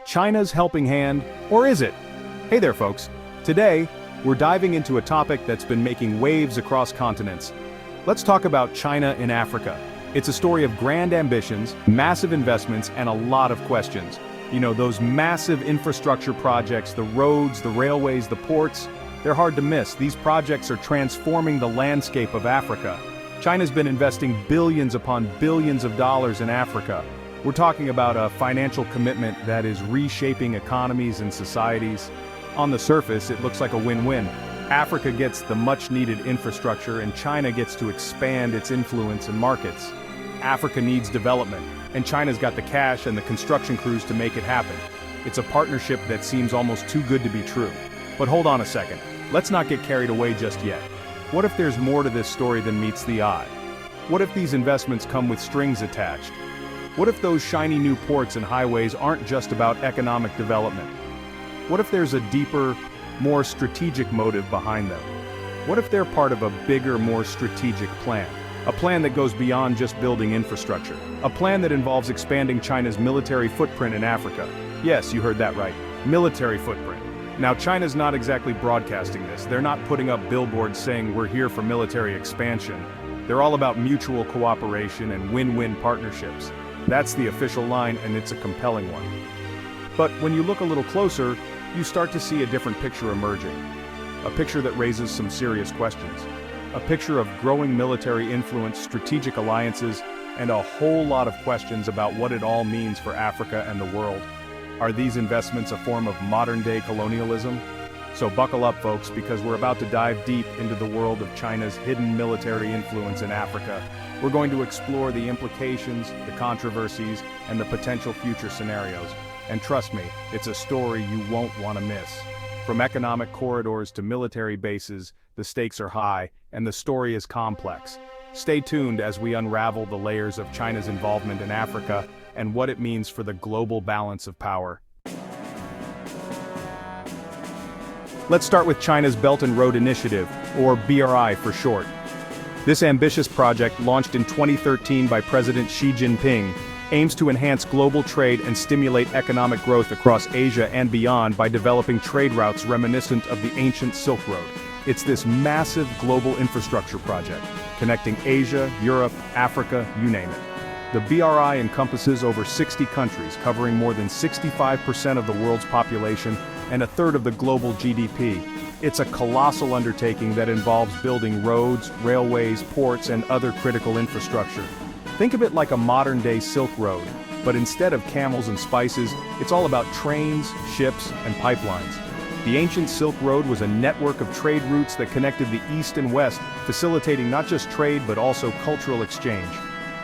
China's helping hand, or is it? Hey there, folks. Today, we're diving into a topic that's been making waves across continents. Let's talk about China in Africa. It's a story of grand ambitions, massive investments, and a lot of questions. You know, those massive infrastructure projects, the roads, the railways, the ports, they're hard to miss. These projects are transforming the landscape of Africa. China's been investing billions upon billions of dollars in Africa. We're talking about a financial commitment that is reshaping economies and societies. On the surface, it looks like a win-win. Africa gets the much-needed infrastructure and China gets to expand its influence in markets. Africa needs development, and China's got the cash and the construction crews to make it happen. It's a partnership that seems almost too good to be true. But hold on a second. Let's not get carried away just yet. What if there's more to this story than meets the eye? What if these investments come with strings attached? What if those shiny new ports and highways aren't just about economic development? What if there's a deeper, more strategic motive behind them? What if they're part of a bigger, more strategic plan? A plan that goes beyond just building infrastructure. A plan that involves expanding China's military footprint in Africa. Yes, you heard that right. Military footprint. Now, China's not exactly broadcasting this. They're not putting up billboards saying we're here for military expansion. They're all about mutual cooperation and win-win partnerships. That's the official line, and it's a compelling one. But when you look a little closer, you start to see a different picture emerging. A picture that raises some serious questions. A picture of growing military influence, strategic alliances, and a whole lot of questions about what it all means for Africa and the world. Are these investments a form of modern-day colonialism? So buckle up, folks, because we're about to dive deep into the world of China's hidden military influence in Africa. We're going to explore the implications, the controversies, and the potential future scenarios. And trust me, it's a story you won't want to miss. From economic corridors to military bases, the stakes are high, and the story is complex. Stay tuned as we unravel the layers of China's involvement in Africa and what it means for the global balance of power. Let's start with China's Belt and Road Initiative, or BRI for short. This ambitious project, launched in 2013 by President Xi Jinping, aims to enhance global trade and stimulate economic growth across Asia and beyond by developing trade routes reminiscent of the ancient Silk Road. It's this massive global infrastructure project, connecting Asia, Europe, Africa, you name it. The BRI encompasses over 60 countries, covering more than 65% of the world's population and a third of the global GDP. It's a colossal undertaking that involves building roads, railways, ports, and other critical infrastructure. Think of it like a modern-day Silk Road, but instead of camels and spices, it's all about trains, ships, and pipelines. The ancient Silk Road was a network of trade routes that connected the East and West, facilitating not just trade but also cultural exchange.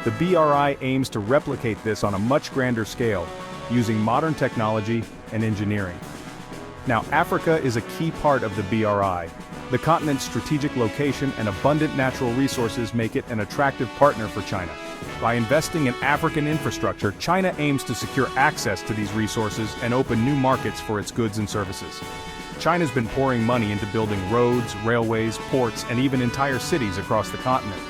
The BRI aims to replicate this on a much grander scale, using modern technology and engineering. Now, Africa is a key part of the BRI. The continent's strategic location and abundant natural resources make it an attractive partner for China. By investing in African infrastructure, China aims to secure access to these resources and open new markets for its goods and services. China's been pouring money into building roads, railways, ports, and even entire cities across the continent.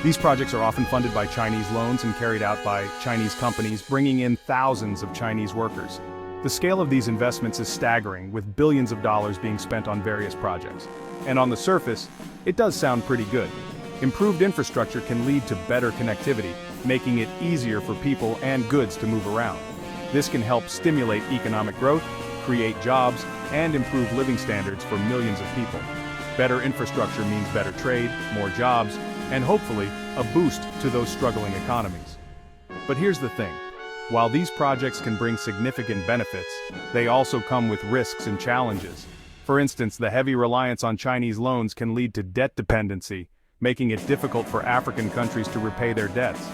These projects are often funded by Chinese loans and carried out by Chinese companies, bringing in thousands of Chinese workers. The scale of these investments is staggering, with billions of dollars being spent on various projects. And on the surface, it does sound pretty good. Improved infrastructure can lead to better connectivity, making it easier for people and goods to move around. This can help stimulate economic growth, create jobs, and improve living standards for millions of people. Better infrastructure means better trade, more jobs, and hopefully, a boost to those struggling economies. But here's the thing. While these projects can bring significant benefits, they also come with risks and challenges. For instance, the heavy reliance on Chinese loans can lead to debt dependency, making it difficult for African countries to repay their debts.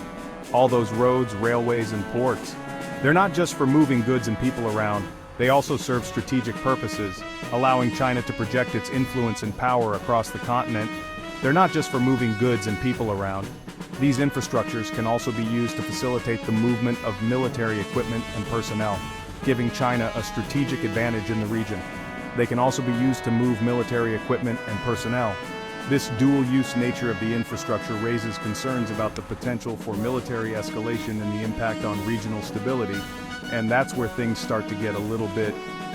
All those roads, railways, and ports, they're not just for moving goods and people around, they also serve strategic purposes, allowing China to project its influence and power across the continent. They're not just for moving goods and people around. These infrastructures can also be used to facilitate the movement of military equipment and personnel, giving China a strategic advantage in the region. They can also be used to move military equipment and personnel. This dual-use nature of the infrastructure raises concerns about the potential for military escalation and the impact on regional stability. And that's where things start to get a little bit,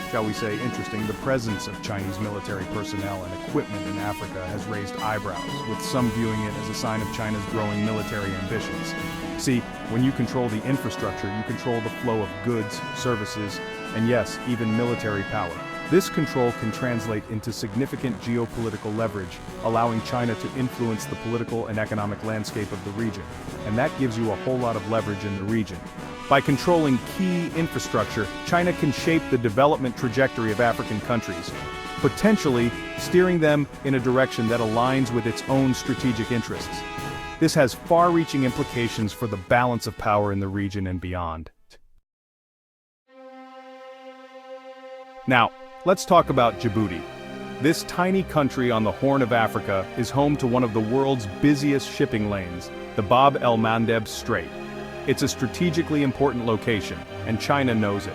shall we say, interesting. The presence of Chinese military personnel and equipment in Africa has raised eyebrows, with some viewing it as a sign of China's growing military ambitions. See, when you control the infrastructure, you control the flow of goods, services, and yes, even military power. This control can translate into significant geopolitical leverage, allowing China to influence the political and economic landscape of the region. And that gives you a whole lot of leverage in the region. By controlling key infrastructure, China can shape the development trajectory of African countries, potentially steering them in a direction that aligns with its own strategic interests. This has far-reaching implications for the balance of power in the region and beyond. Now, let's talk about Djibouti. This tiny country on the Horn of Africa is home to one of the world's busiest shipping lanes, the Bab el-Mandeb Strait. It's a strategically important location, and China knows it.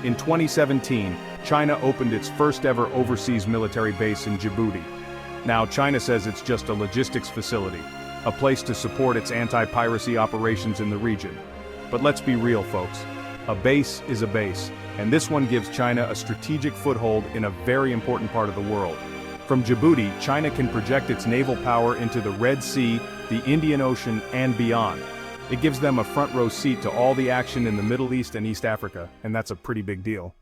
In 2017, China opened its first-ever overseas military base in Djibouti. Now, China says it's just a logistics facility, a place to support its anti-piracy operations in the region. But let's be real, folks. A base is a base, and this one gives China a strategic foothold in a very important part of the world. From Djibouti, China can project its naval power into the Red Sea, the Indian Ocean, and beyond. It gives them a front-row seat to all the action in the Middle East and East Africa, and that's a pretty big deal.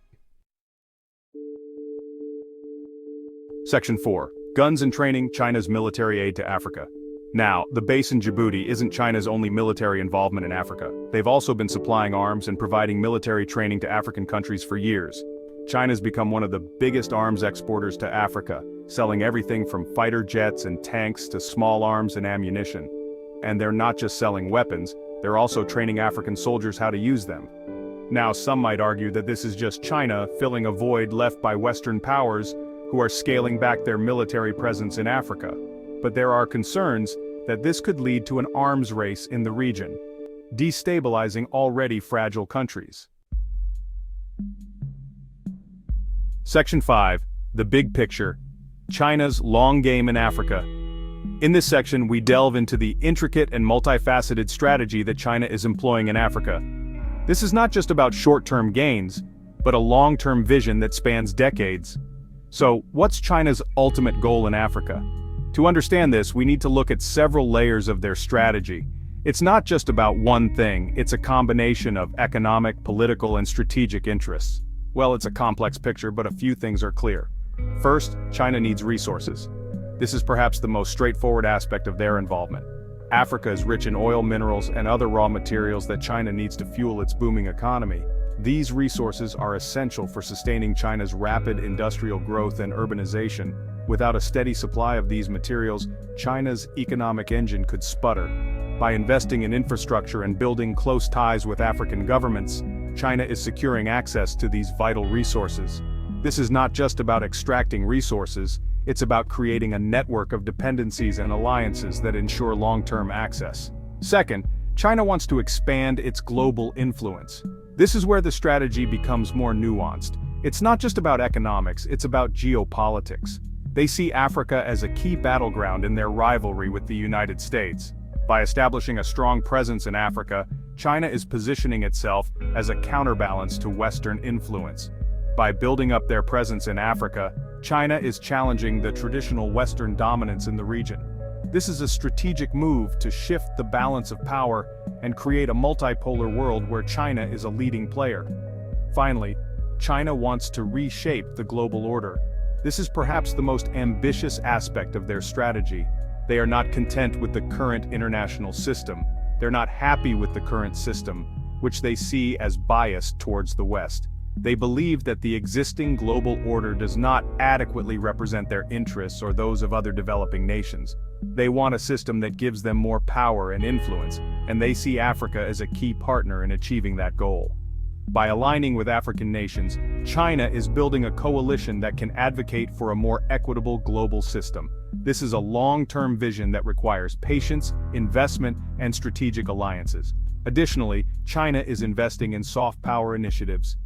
Section 4. Guns and Training, China's Military Aid to Africa. Now, the base in Djibouti isn't China's only military involvement in Africa. They've also been supplying arms and providing military training to African countries for years. China's become one of the biggest arms exporters to Africa, selling everything from fighter jets and tanks to small arms and ammunition. And they're not just selling weapons, they're also training African soldiers how to use them. Now, some might argue that this is just China filling a void left by Western powers who are scaling back their military presence in Africa. But there are concerns that this could lead to an arms race in the region, destabilizing already fragile countries. Section 5. The Big Picture. China's Long Game in Africa. In this section, we delve into the intricate and multifaceted strategy that China is employing in Africa. This is not just about short-term gains, but a long-term vision that spans decades. So, what's China's ultimate goal in Africa? To understand this, we need to look at several layers of their strategy. It's not just about one thing, it's a combination of economic, political, and strategic interests. Well, it's a complex picture, but a few things are clear. First, China needs resources. This is perhaps the most straightforward aspect of their involvement. Africa is rich in oil, minerals, and other raw materials that China needs to fuel its booming economy. These resources are essential for sustaining China's rapid industrial growth and urbanization. Without a steady supply of these materials, China's economic engine could sputter. By investing in infrastructure and building close ties with African governments, China is securing access to these vital resources. This is not just about extracting resources, it's about creating a network of dependencies and alliances that ensure long-term access. Second, China wants to expand its global influence. This is where the strategy becomes more nuanced. It's not just about economics, it's about geopolitics. They see Africa as a key battleground in their rivalry with the United States. By establishing a strong presence in Africa, China is positioning itself as a counterbalance to Western influence. By building up their presence in Africa, China is challenging the traditional Western dominance in the region. This is a strategic move to shift the balance of power and create a multipolar world where China is a leading player. Finally, China wants to reshape the global order. This is perhaps the most ambitious aspect of their strategy. They are not content with the current international system. They're not happy with the current system, which they see as biased towards the West. They believe that the existing global order does not adequately represent their interests or those of other developing nations. They want a system that gives them more power and influence, and they see Africa as a key partner in achieving that goal. By aligning with African nations, China is building a coalition that can advocate for a more equitable global system. This is a long-term vision that requires patience, investment, and strategic alliances. Additionally, China is investing in soft power initiatives.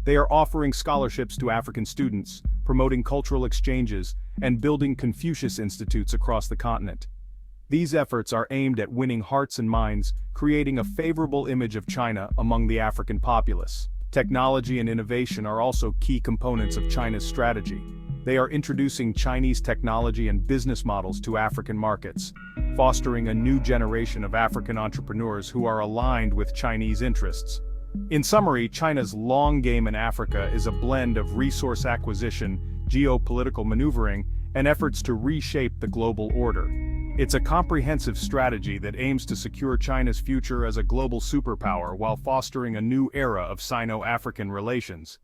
They are offering scholarships to African students, promoting cultural exchanges, and building Confucius institutes across the continent. These efforts are aimed at winning hearts and minds, creating a favorable image of China among the African populace. Technology and innovation are also key components of China's strategy. They are introducing Chinese technology and business models to African markets, fostering a new generation of African entrepreneurs who are aligned with Chinese interests. In summary, China's long game in Africa is a blend of resource acquisition, geopolitical maneuvering, and efforts to reshape the global order. It's a comprehensive strategy that aims to secure China's future as a global superpower while fostering a new era of Sino-African relations.